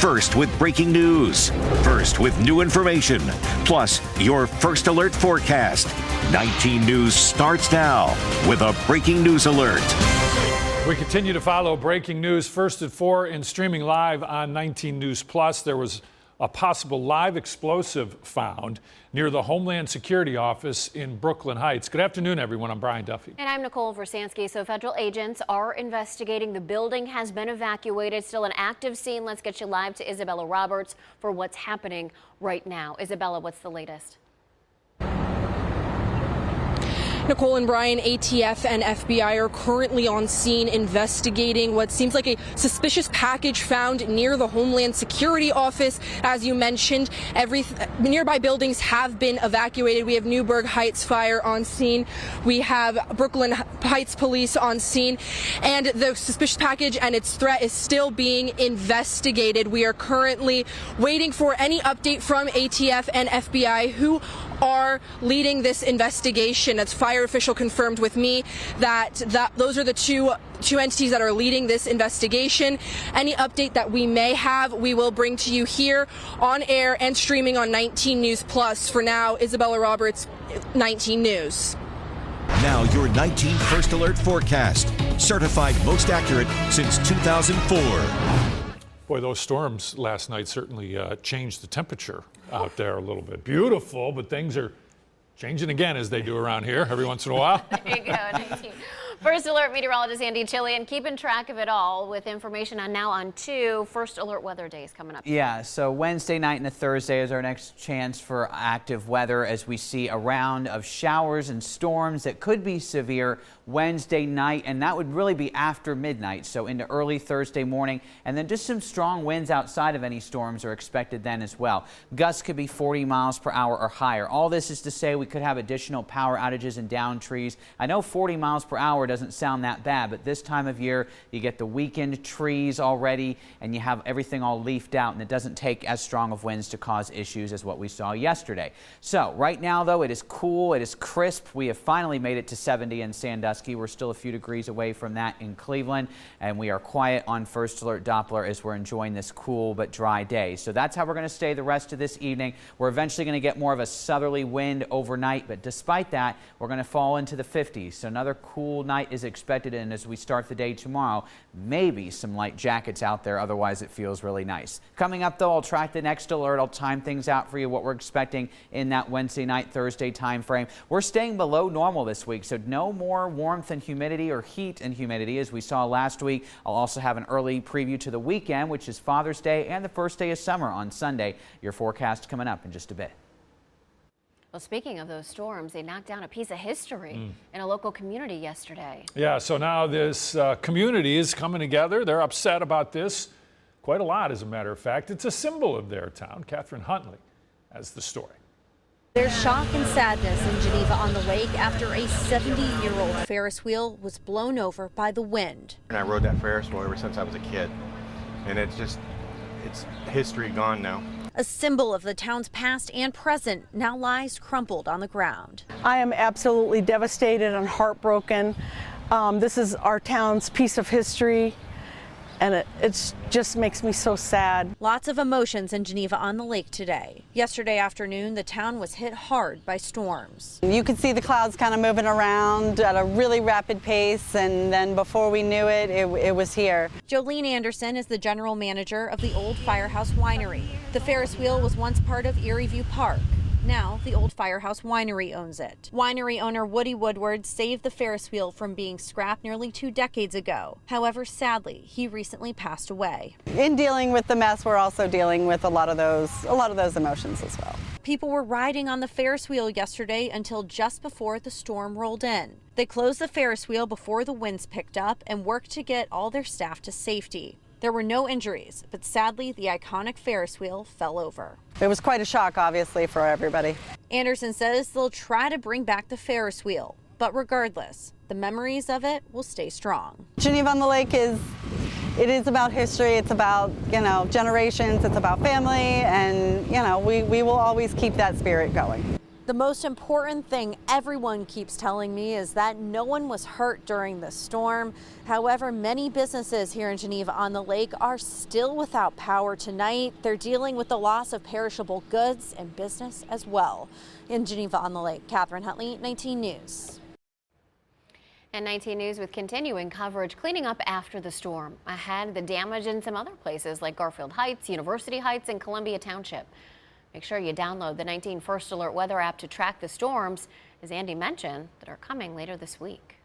First with breaking news. First with new information. Plus, your first alert forecast. 19 News starts now with a breaking news alert. We continue to follow breaking news first at 4 and streaming live on 19 News Plus. There was a possible live explosive found near the Homeland Security office in Brooklyn Heights. Good afternoon, everyone. I'm Brian Duffy. And I'm Nicole Versansky. So federal agents are investigating. The building has been evacuated. Still an active scene. Let's get you live to Isabella Roberts for what's happening right now. Isabella, what's the latest? Nicole and Brian, ATF and FBI are currently on scene investigating what seems like a suspicious package found near the Homeland Security office. As you mentioned, nearby buildings have been evacuated. We have Newburgh Heights Fire on scene. We have Brooklyn Heights Police on scene. And the suspicious package and its threat is still being investigated. We are currently waiting for any update from ATF and FBI, who are leading this investigation. As fire official confirmed with me that those are the two entities that are leading this investigation. Any update that we may have, we will bring to you here on air and streaming on 19 News Plus. For now, Isabella Roberts, 19 News. Now your 19 First Alert forecast. Certified most accurate since 2004. Boy, those storms last night certainly changed the temperature out there a little bit. Beautiful, but things are changing again, as they do around here every once in a while. There you go, 19. First Alert meteorologist Andy Chillian keeping track of it all with information on 2 First Alert weather days coming up. Yeah, so Wednesday night and Thursday is our next chance for active weather as we see a round of showers and storms that could be severe Wednesday night, and that would really be after midnight, so into early Thursday morning, and then just some strong winds outside of any storms are expected then as well. Gusts could be 40 miles per hour or higher. All this is to say we could have additional power outages and down trees. I know 40 miles per hour doesn't sound that bad, but this time of year you get the weakened trees already and you have everything all leafed out, and it doesn't take as strong of winds to cause issues as what we saw yesterday. So right now though, it is cool, it is crisp. We have finally made it to 70 in Sandusky. We're still a few degrees away from that in Cleveland, and we are quiet on First Alert Doppler as we're enjoying this cool but dry day. So that's how we're going to stay the rest of this evening. We're eventually going to get more of a southerly wind overnight, but despite that, we're going to fall into the 50s. So another cool night is expected, and as we start the day tomorrow, maybe some light jackets out there. Otherwise, it feels really nice. Coming up, though, I'll track the next alert. I'll time things out for you, what we're expecting in that Wednesday night, Thursday time frame. We're staying below normal this week, so no more warmth and humidity or heat and humidity as we saw last week. I'll also have an early preview to the weekend, which is Father's Day and the first day of summer on Sunday. Your forecast coming up in just a bit. Well, speaking of those storms, they knocked down a piece of history in a local community yesterday. Yeah, so now this community is coming together. They're upset about this quite a lot, as a matter of fact. It's a symbol of their town. Catherine Huntley has the story. There's shock and sadness in Geneva-on-the-Lake after a 70-year-old Ferris wheel was blown over by the wind. And I rode that Ferris wheel ever since I was a kid, and it's history gone now. A symbol of the town's past and present now lies crumpled on the ground. I am absolutely devastated and heartbroken. This is our town's piece of history, and it just makes me so sad. Lots of emotions in Geneva-on-the-Lake today. Yesterday afternoon, the town was hit hard by storms. You could see the clouds kind of moving around at a really rapid pace, and then before we knew it, it was here. Jolene Anderson is the general manager of the Old Firehouse Winery. The Ferris wheel was once part of Erie View Park. Now, the Old Firehouse Winery owns it. Winery owner Woody Woodward saved the Ferris wheel from being scrapped nearly 2 decades ago. However, sadly, he recently passed away. In dealing with the mess, we're also dealing with a lot of those emotions as well. People were riding on the Ferris wheel yesterday until just before the storm rolled in. They closed the Ferris wheel before the winds picked up and worked to get all their staff to safety. There were no injuries, but sadly, the iconic Ferris wheel fell over. It was quite a shock, obviously, for everybody. Anderson says they'll try to bring back the Ferris wheel, but regardless, the memories of it will stay strong. Geneva-on-the-Lake is about history. It's about, generations. It's about family, and, we will always keep that spirit going. The The most important thing everyone keeps telling me is that no one was hurt during the storm. However, many businesses here in Geneva-on-the-Lake are still without power tonight. They're dealing with the loss of perishable goods and business as well. In Geneva-on-the-Lake, Catherine Huntley, 19 News. And 19 News with continuing coverage, cleaning up after the storm. Ahead, the damage in some other places like Garfield Heights, University Heights, and Columbia Township. Make sure you download the 19 First Alert weather app to track the storms, as Andy mentioned, that are coming later this week.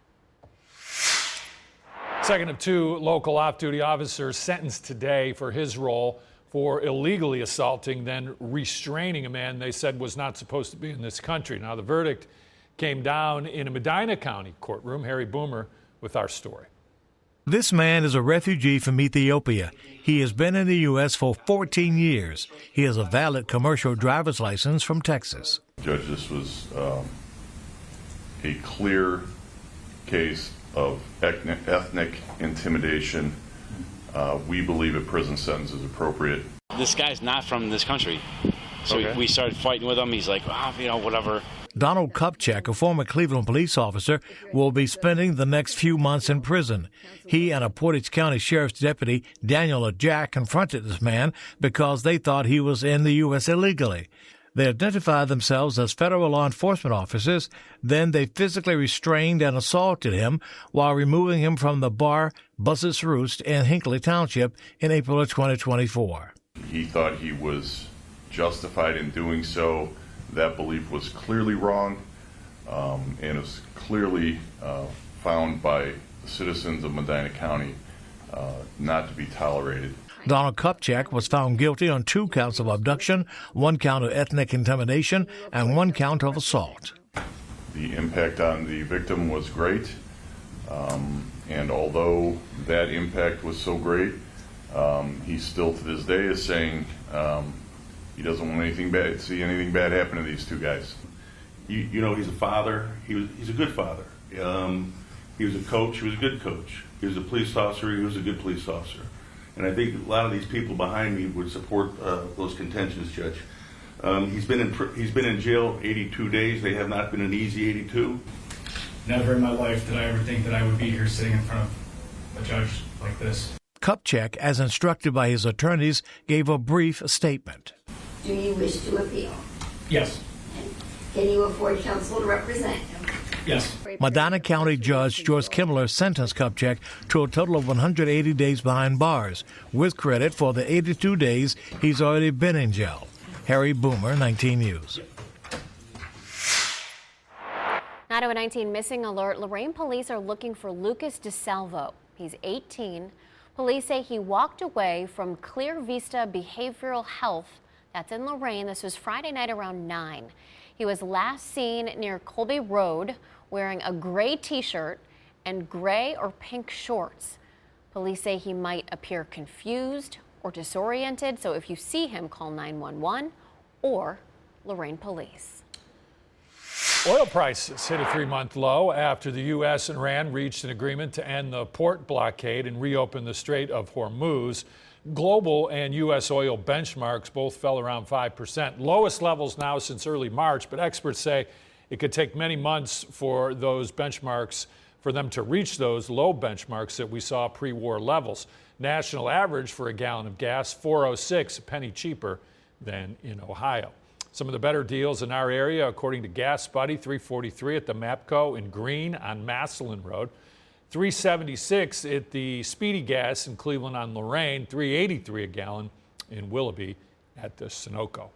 Second of two local off-duty officers sentenced today for his role for illegally assaulting, then restraining a man they said was not supposed to be in this country. Now, the verdict came down in a Medina County courtroom. Harry Boomer with our story. This man is a refugee from Ethiopia. He has been in the U.S. for 14 years. He has a valid commercial driver's license from Texas. Judge, this was a clear case of ethnic intimidation. We believe a prison sentence is appropriate. This guy's not from this country. So Okay. we started fighting with him. He's like, whatever. Donald Kupchak, a former Cleveland police officer, will be spending the next few months in prison. He and a Portage County Sheriff's deputy, Daniel Jack, confronted this man because they thought he was in the U.S. illegally. They identified themselves as federal law enforcement officers. Then they physically restrained and assaulted him while removing him from the bar Buzzard's Roost in Hinckley Township in April of 2024. He thought he was justified in doing so. That belief was clearly wrong, and is clearly found by the citizens of Medina County not to be tolerated. Donald Kupchak was found guilty on 2 counts of abduction, 1 count of ethnic intimidation, and 1 count of assault. The impact on the victim was great, and although that impact was so great, he still to this day is saying he doesn't want see anything bad happen to these 2 guys. You know, he's a father. He's a good father. He was a coach. He was a good coach. He was a police officer. He was a good police officer. And I think a lot of these people behind me would support those contentions, Judge. He's been in jail 82 days. They have not been an easy 82. Never in my life did I ever think that I would be here sitting in front of a judge like this. Kupchak, as instructed by his attorneys, gave a brief statement. Do you wish to appeal? Yes. And can you afford counsel to represent you? Yes. Medina County Judge Joyce Kimmler sentenced Kupchak to a total of 180 days behind bars, with credit for the 82 days he's already been in jail. Harry Boomer, 19 News. Now to a 19 missing alert. Lorain police are looking for Lucas DeSalvo. He's 18. Police say he walked away from Clear Vista Behavioral Health. That's in Lorain. This was Friday night around 9. He was last seen near Colby Road wearing a gray t-shirt and gray or pink shorts. Police say he might appear confused or disoriented, so if you see him, call 911 or Lorain Police. Oil prices hit a 3-month low after the U.S. and Iran reached an agreement to end the port blockade and reopen the Strait of Hormuz. Global and U.S. oil benchmarks both fell around 5%, lowest levels now since early March, but experts say it could take many months for those benchmarks, for them to reach those low benchmarks that we saw pre-war levels. National average for a gallon of gas, $4.06, a penny cheaper than in Ohio. Some of the better deals in our area, according to Gas Buddy, $3.43 at the MAPCO in Greene on Massillon Road, $3.76 at the Speedy Gas in Cleveland on Lorain, $3.83 a gallon in Willoughby at the Sunoco.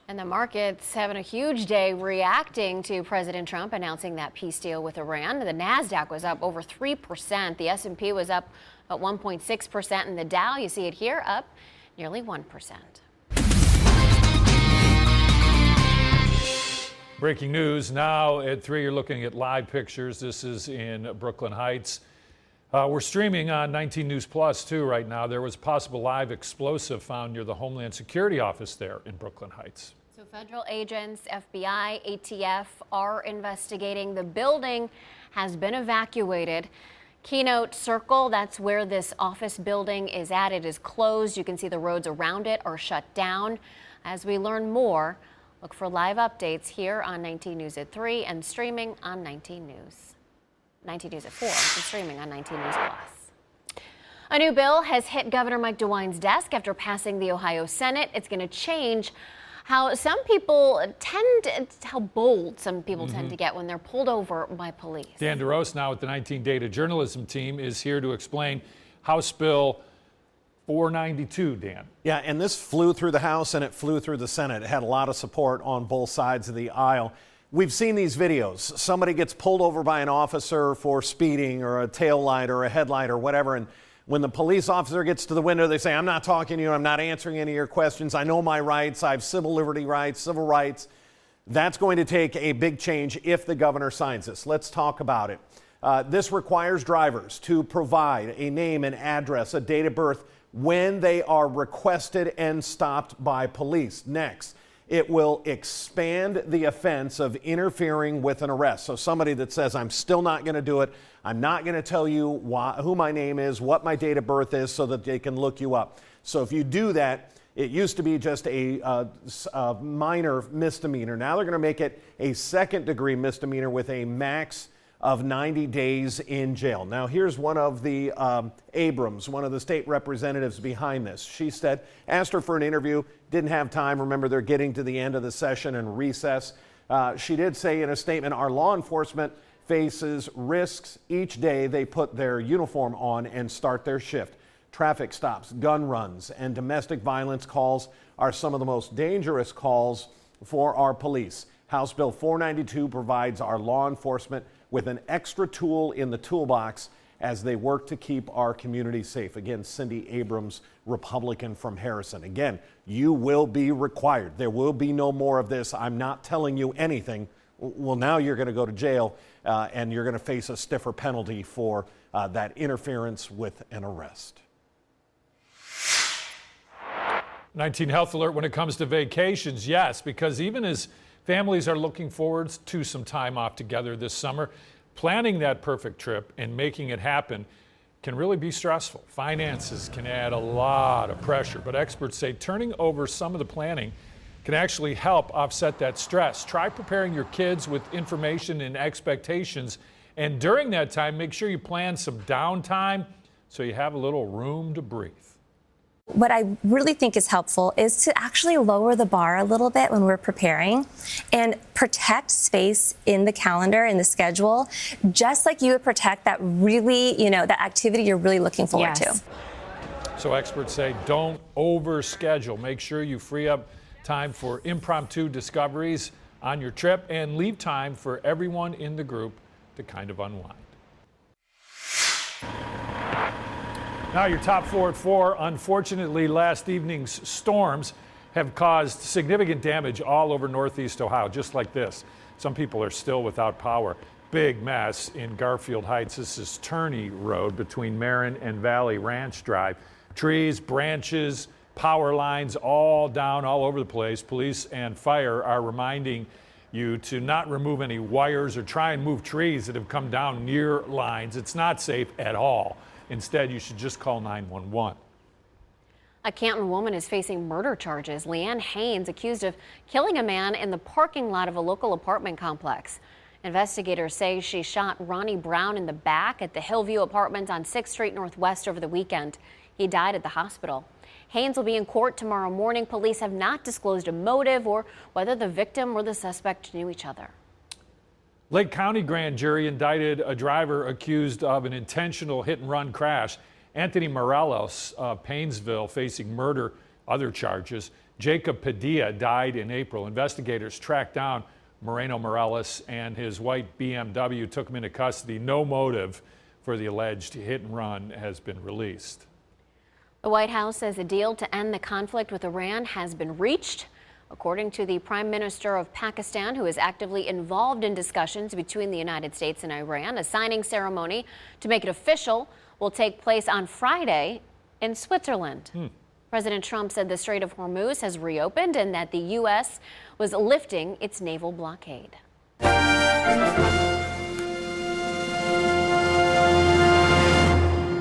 And the market's having a huge day reacting to President Trump announcing that peace deal with Iran. The Nasdaq was up over 3%. The S&P was up about 1.6%, and the Dow, you see it here, up nearly 1%. Breaking news now at 3. You're looking at live pictures. This is in Brooklyn Heights. We're streaming on 19 News Plus too right now. There was a possible live explosive found near the Homeland Security office there in Brooklyn Heights. So federal agents, FBI, ATF are investigating. The building has been evacuated. Keynote Circle, that's where this office building is at. It is closed. You can see the roads around it are shut down. As we learn more, Look for live updates here on 19 News at 3 and streaming on 19 News. 19 News at 4 and streaming on 19 News Plus. A new bill has hit Governor Mike DeWine's desk after passing the Ohio Senate. It's going to change how bold some people tend to get when they're pulled over by police. Dan DeRose, now with the 19 Data Journalism team, is here to explain House Bill 492, Dan. Yeah, and this flew through the House and it flew through the Senate. It had a lot of support on both sides of the aisle. We've seen these videos. Somebody gets pulled over by an officer for speeding or a tail light or a headlight or whatever, and when the police officer gets to the window, they say, I'm not talking to you, I'm not answering any of your questions, I know my rights, I have civil liberty rights, civil rights. That's going to take a big change if the governor signs this. Let's talk about it. This requires drivers to provide a name and address, a date of birth when they are requested and stopped by police. Next, it will expand the offense of interfering with an arrest. So somebody that says, I'm still not going to do it, I'm not going to tell you who my name is, what my date of birth is, so that they can look you up. So if you do that, it used to be just a minor misdemeanor. Now they're going to make it a second-degree misdemeanor with a max of 90 days in jail. Now here's one of the Abrams, one of the state representatives behind this. She said, asked her for an interview, didn't have time. Remember, they're getting to the end of the session and recess. She did say in a statement, our law enforcement faces risks each day they put their uniform on and start their shift. Traffic stops, gun runs, and domestic violence calls are some of the most dangerous calls for our police. House Bill 492 provides our law enforcement with an extra tool in the toolbox as they work to keep our community safe. Again, Cindy Abrams, Republican from Harrison. Again, you will be required. There will be no more of this. I'm not telling you anything. Well, now you're going to go to jail and you're going to face a stiffer penalty for that interference with an arrest. 19 Health Alert when it comes to vacations, yes, because even as families are looking forward to some time off together this summer, planning that perfect trip and making it happen can really be stressful. Finances can add a lot of pressure, but experts say turning over some of the planning can actually help offset that stress. Try preparing your kids with information and expectations, and during that time, make sure you plan some downtime so you have a little room to breathe. What I really think is helpful is to actually lower the bar a little bit when we're preparing and protect space in the calendar, in the schedule, just like you would protect that really, that activity you're really looking forward to. So experts say don't overschedule. Make sure you free up time for impromptu discoveries on your trip and leave time for everyone in the group to kind of unwind. Now your top 4 at 4. Unfortunately, last evening's storms have caused significant damage all over northeast Ohio, just like this. Some people are still without power. Big mess in Garfield Heights. This is Turney Road between Marin and Valley Ranch Drive. Trees, branches, power lines all down all over the place. Police and fire are reminding you to not remove any wires or try and move trees that have come down near lines. It's not safe at all. Instead, you should just call 911. A Canton woman is facing murder charges. Leanne Haynes accused of killing a man in the parking lot of a local apartment complex. Investigators say she shot Ronnie Brown in the back at the Hillview Apartments on 6th Street Northwest over the weekend. He died at the hospital. Haynes will be in court tomorrow morning. Police have not disclosed a motive or whether the victim or the suspect knew each other. Lake County grand jury indicted a driver accused of an intentional hit-and-run crash. Anthony Morales of Painesville facing murder, other charges. Jacob Padilla died in April. Investigators tracked down Moreno Morales and his white BMW, took him into custody. No motive for the alleged hit-and-run has been released. The White House says a deal to end the conflict with Iran has been reached. According to the Prime Minister of Pakistan, who is actively involved in discussions between the United States and Iran, a signing ceremony to make it official will take place on Friday in Switzerland. President Trump said the Strait of Hormuz has reopened and that the U.S. was lifting its naval blockade.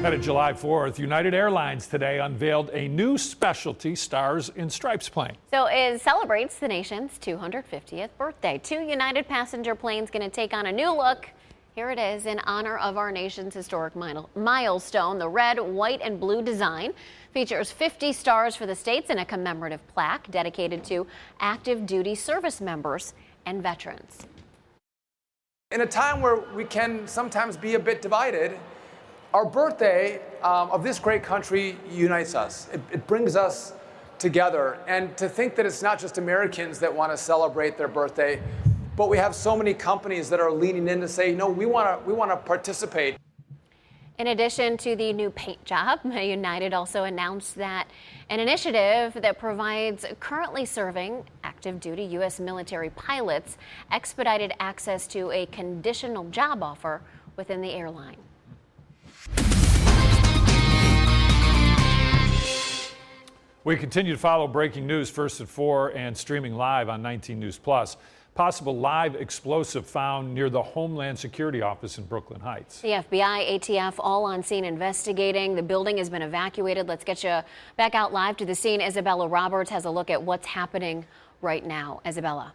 Headed July 4th, United Airlines today unveiled a new specialty Stars and Stripes plane. So it celebrates the nation's 250th birthday. 2 United passenger planes going to take on a new look. Here it is in honor of our nation's historic milestone. The red, white, and blue design features 50 stars for the states and a commemorative plaque dedicated to active duty service members and veterans. In a time where we can sometimes be a bit divided, our birthday of this great country unites us. It brings us together. And to think that it's not just Americans that want to celebrate their birthday, but we have so many companies that are leaning in to say, no, we want to participate. In addition to the new paint job, United also announced that an initiative that provides currently serving active duty U.S. military pilots expedited access to a conditional job offer within the airline. We continue to follow breaking news first at 4 and streaming live on 19 News Plus. Possible live explosive found near the Homeland Security office in Brooklyn Heights. The FBI, ATF, all on scene investigating. The building has been evacuated. Let's get you back out live to the scene. Isabella Roberts has a look at what's happening right now. Isabella.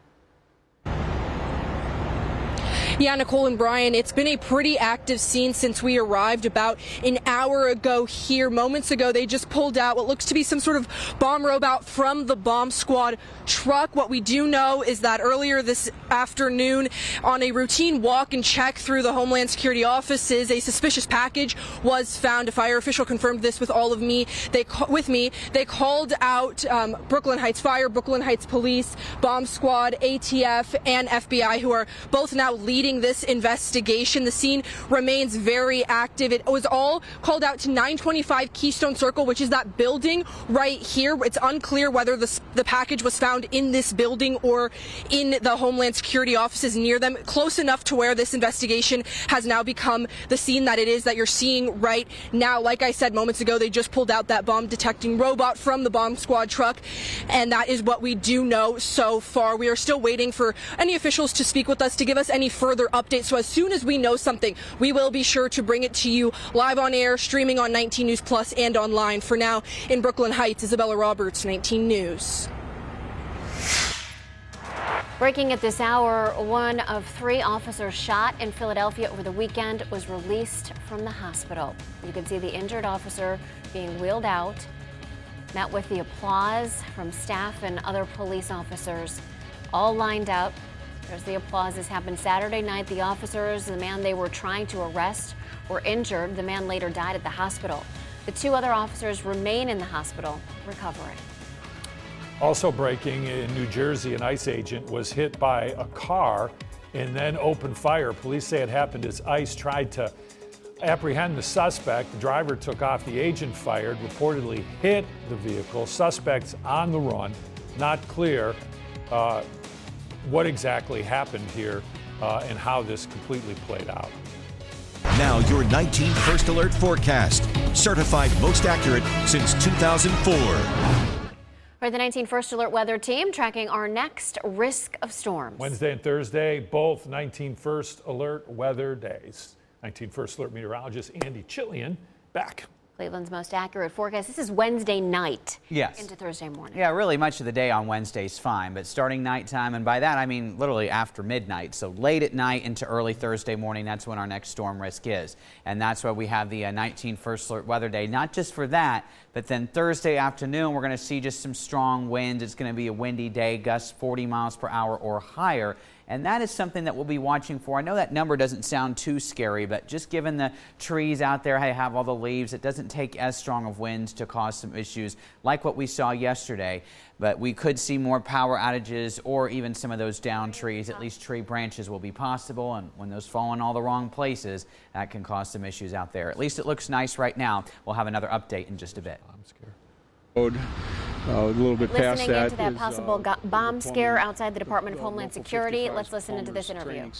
Yeah, Nicole and Brian, it's been a pretty active scene since we arrived about an hour ago here. Moments ago, they just pulled out what looks to be some sort of bomb robot from the bomb squad truck. What we do know is that earlier this afternoon, on a routine walk and check through the Homeland Security offices, a suspicious package was found. A fire official confirmed this with all of me. They called out Brooklyn Heights Fire, Brooklyn Heights Police, Bomb Squad, ATF, and FBI, who are both now leading this investigation. The scene remains very active. It was all called out to 925 Keystone Circle, which is that building right here. It's unclear whether the package was found in this building or in the Homeland Security offices near them, close enough to where this investigation has now become the scene that it is that you're seeing right now. Like I said moments ago, they just pulled out that bomb detecting robot from the bomb squad truck, and that is what we do know so far. We are still waiting for any officials to speak with us to give us any further updates. So as soon as we know something, we will be sure to bring it to you live on air, streaming on 19 News Plus and online. For now, in Brooklyn Heights, Isabella Roberts, 19 News. Breaking at this hour, one of 3 officers shot in Philadelphia over the weekend was released from the hospital. You can see the injured officer being wheeled out, met with the applause from staff and other police officers, all lined up. There's the applause. This happened Saturday night. The officers, the man they were trying to arrest, were injured. The man later died at the hospital. The 2 other officers remain in the hospital recovering. Also breaking in New Jersey, an ICE agent was hit by a car and then opened fire. Police say it happened as ICE tried to apprehend the suspect. The driver took off. The agent fired, reportedly hit the vehicle. Suspects on the run. Not clear what exactly happened here and how this completely played out. Now your 19 First Alert forecast. Certified most accurate since 2004. For the 19 First Alert weather team, tracking our next risk of storms. Wednesday and Thursday, both 19 First Alert weather days. 19 First Alert meteorologist Andy Chillian back. Cleveland's most accurate forecast. This is Wednesday night into Thursday morning. Yeah, really much of the day on Wednesday is fine, but starting nighttime, and by that I mean literally after midnight, so late at night into early Thursday morning, that's when our next storm risk is. And that's why we have the 19 First Alert weather day, not just for that, but then Thursday afternoon we're going to see just some strong winds. It's going to be a windy day, gusts 40 miles per hour or higher. And that is something that we'll be watching for. I know that number doesn't sound too scary, but just given the trees out there, I have all the leaves, it doesn't take as strong of winds to cause some issues like what we saw yesterday. But we could see more power outages or even some of those downed trees. At least tree branches will be possible, and when those fall in all the wrong places, that can cause some issues out there. At least it looks nice right now. We'll have another update in just a bit. I'm scared. A little bit past Listening that into that is, possible bomb scare outside the Department of Homeland Security. Let's listen into this interview.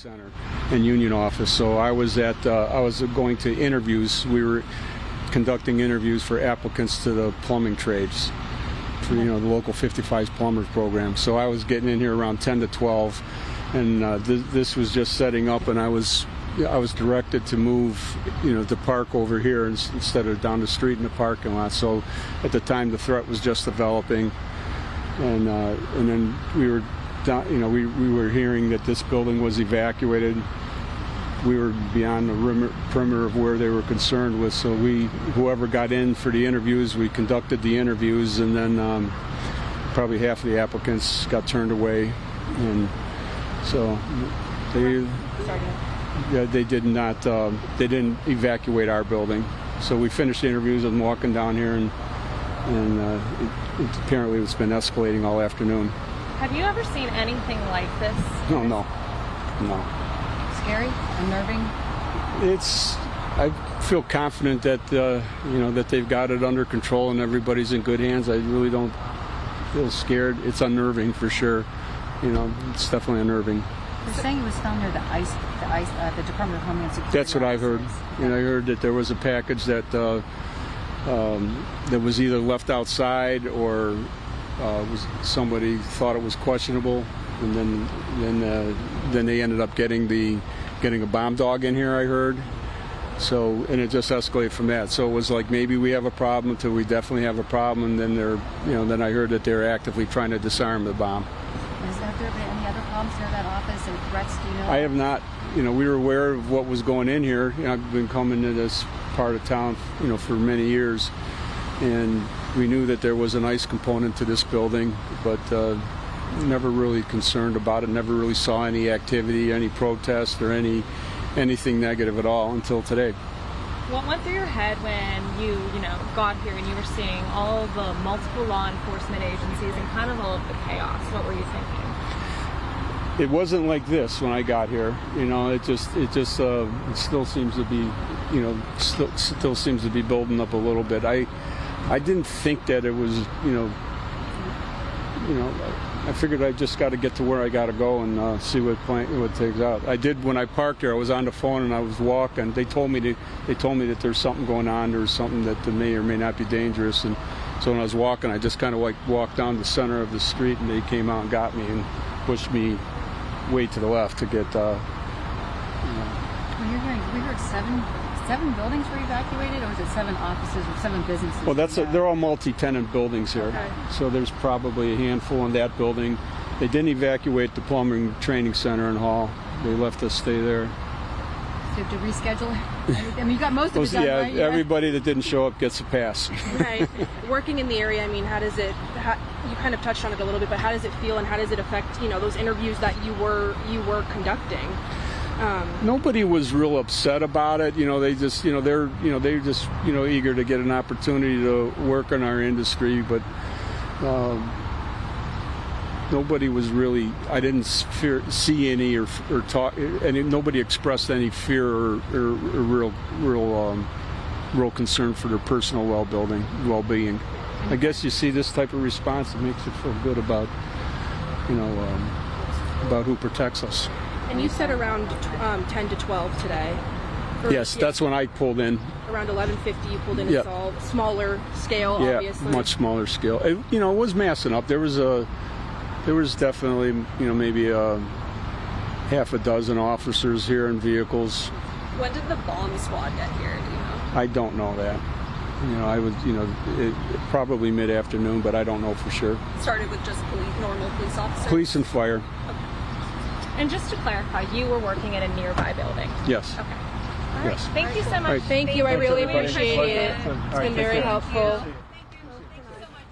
And Union office. So I was going to interviews. We were conducting interviews for applicants to the plumbing trades, for the local 55 plumbers program. So I was getting in here around 10 to 12, and this was just setting up, and I was I was directed to move, to park over here instead of down the street in the parking lot. So at the time, the threat was just developing, and then we were down, we were hearing that this building was evacuated. We were beyond the perimeter of where they were concerned with. So whoever got in for the interviews, we conducted the interviews, and then probably half of the applicants got turned away, and so they did not. They didn't evacuate our building. So we finished the interviews and walking down here, and apparently it's been escalating all afternoon. Have you ever seen anything like this? No. Scary? Unnerving? I feel confident that that they've got it under control and everybody's in good hands. I really don't feel scared. It's unnerving for sure. It's definitely unnerving. They're saying it was found near the Department of Homeland Security. That's what I've heard. I heard that there was a package that that was either left outside or somebody thought it was questionable, and then they ended up getting a bomb dog in here, I heard. So, and it just escalated from that. So it was like maybe we have a problem until we definitely have a problem, and then then I heard that they're actively trying to disarm the bomb. Have there been any other problems near that office and threats? Do you know? I have not. We were aware of what was going in here. I've been coming to this part of town, for many years, and we knew that there was an ICE component to this building, but never really concerned about it. Never really saw any activity, any protest, or anything negative at all until today. What went through your head when you got here and you were seeing all the multiple law enforcement agencies and kind of all of the chaos? What were you thinking? It wasn't like this when I got here. It still seems to be, still seems to be building up a little bit. I didn't think that it was, I figured I just got to get to where I got to go and see what takes out. I did when I parked here. I was on the phone and I was walking. They told me that there's something going on. There's something that may or may not be dangerous. And so when I was walking, I just kind of walked down the center of the street, and they came out and got me and pushed me way to the left to get. Well, we heard seven buildings were evacuated, or was it 7 offices or 7 businesses? Well, they're all multi-tenant buildings here. Okay. So there's probably a handful in that building. They didn't evacuate the plumbing training center and hall. They left us stay there. So you have to reschedule? I mean, you got most of it done, right? Yeah, everybody that didn't show up gets a pass. Right. Working in the area, how does it, you kind of touched on it a little bit, but how does it feel and how does it affect, those interviews that you were conducting? Nobody was real upset about it. They just, they're just, eager to get an opportunity to work in our industry. But nobody was really. I didn't see any or talk. And nobody expressed any fear or real concern for their personal well-being. I guess you see this type of response, it makes you feel good about, about who protects us. And you said around 10 to 12 today. Yes, that's when I pulled in. Around 11:50 you pulled in. It's all smaller scale, obviously. Yeah, much smaller scale. It was massing up. There was definitely, maybe half a dozen officers here in vehicles. When did the bomb squad get here, do you know? I don't know that. I would, probably mid-afternoon, but I don't know for sure. It started with just normal police officers? Police and fire. And just to clarify, you were working in a nearby building? Yes. Okay. All right. Yes. Thank you so much. Right. Thank you. I really appreciate it. It's been very helpful.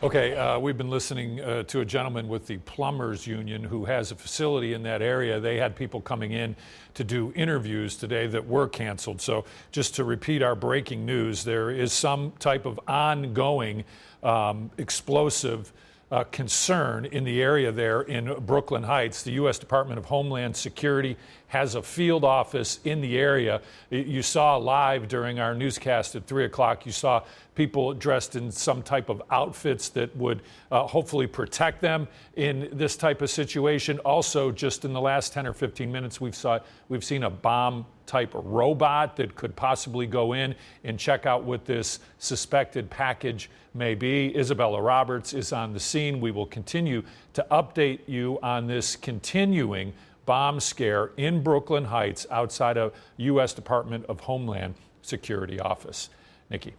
Okay, we've been listening to a gentleman with the Plumbers Union who has a facility in that area. They had people coming in to do interviews today that were canceled. So just to repeat our breaking news, there is some type of ongoing explosive concern in the area there in Brooklyn Heights. The U.S. Department of Homeland Security has a field office in the area. You saw live during our newscast at 3 o'clock, you saw people dressed in some type of outfits that would hopefully protect them in this type of situation. Also, just in the last 10 or 15 minutes, we've seen a bomb type robot that could possibly go in and check out what this suspected package may be. Isabella Roberts is on the scene. We will continue to update you on this continuing bomb scare in Brooklyn Heights outside a U.S. Department of Homeland Security office. Nikki.